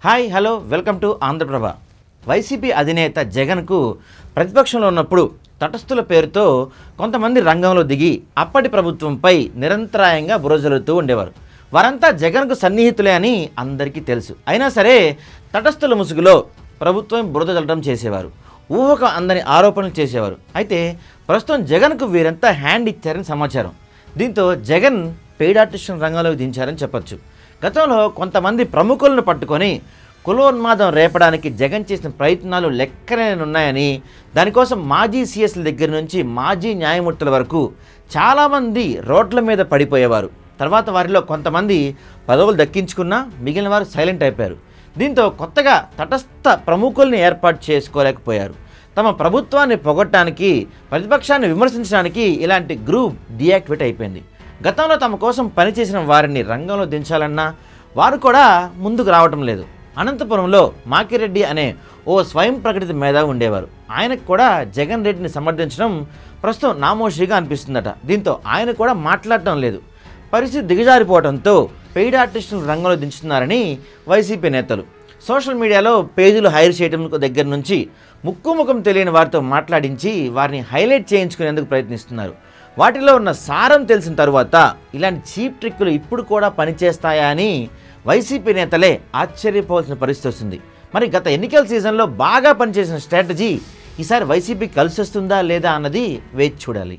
Hi hello welcome to Andhra Prabha. YCP అధినేత జగన్కు ప్రతిపక్షంలో ఉన్నప్పుడు తటస్థుల పేరుతో కొంతమంది రంగంలో దిగి అప్పటి ప్రభుత్వంపై నిరంతరాయంగా బురజలుతూ ఉండేవారు. వారంతా జగన్కు సన్నిహితులే అని అందరికీ తెలుసు. అయినా సరే తటస్థుల ముసుగులో ప్రభుత్వం బురద జల్లడం చేసేవారు, ఊహకు అందని ఆరోపణలు చేసేవారు. అయితే ప్రస్తుతం జగన్కు వీరంతా హ్యాండ్ ఇచ్చారని సమాచారం. దీంతో జగన్ పెయిడ్ ఆర్టిస్టుల రంగంలోకి దించారని చెప్పొచ్చు. గతంలో కొంతమంది ప్రముఖులను పట్టుకొని కులోన్మాదం రేపడానికి జగన్ చేసిన ప్రయత్నాలు లెక్కలేనున్నాయని, దానికోసం మాజీ సీఎస్ల దగ్గర నుంచి మాజీ న్యాయమూర్తుల వరకు చాలామంది రోడ్ల మీద పడిపోయేవారు. తర్వాత వారిలో కొంతమంది పదవులు దక్కించుకున్నా మిగిలిన వారు సైలెంట్ అయిపోయారు. దీంతో కొత్తగా తటస్థ ప్రముఖుల్ని ఏర్పాటు చేసుకోలేకపోయారు. తమ ప్రభుత్వాన్ని పొగట్టడానికి, ప్రతిపక్షాన్ని విమర్శించడానికి ఇలాంటి గ్రూప్ డియాక్టివేట్ అయిపోయింది. గతంలో తమ కోసం పనిచేసిన వారిని రంగంలో దించాలన్నా వారు కూడా ముందుకు రావటం లేదు. అనంతపురంలో మాకిరెడ్డి అనే ఓ స్వయం ప్రకటిత మేధావి ఉండేవారు. ఆయనకు కూడా జగన్ రెడ్డిని సమర్థించడం ప్రస్తుతం నామోషిగా అనిపిస్తుందట. దీంతో ఆయన కూడా మాట్లాడటం లేదు. పరిస్థితి దిగజారిపోవడంతో పెయిడ్ ఆర్టిస్టులను రంగంలో దించుతున్నారని వైసీపీ నేతలు సోషల్ మీడియాలో పేజీలు హైర్ చేయడం దగ్గర నుంచి ముక్కుముఖం తెలియని వారితో మాట్లాడించి వారిని హైలైట్ చేయించుకునేందుకు ప్రయత్నిస్తున్నారు. వాటిలో ఉన్న సారం తెలిసిన తరువాత ఇలాంటి చీప్ ట్రిక్కులు ఇప్పుడు కూడా పనిచేస్తాయా అని వైసీపీ నేతలే ఆశ్చర్యపోవాల్సిన పరిస్థితి వస్తుంది. మరి గత ఎన్నికల సీజన్లో బాగా పనిచేసిన స్ట్రాటజీ ఈసారి వైసీపీ కలిసి వస్తుందా లేదా అన్నది వేచి చూడాలి.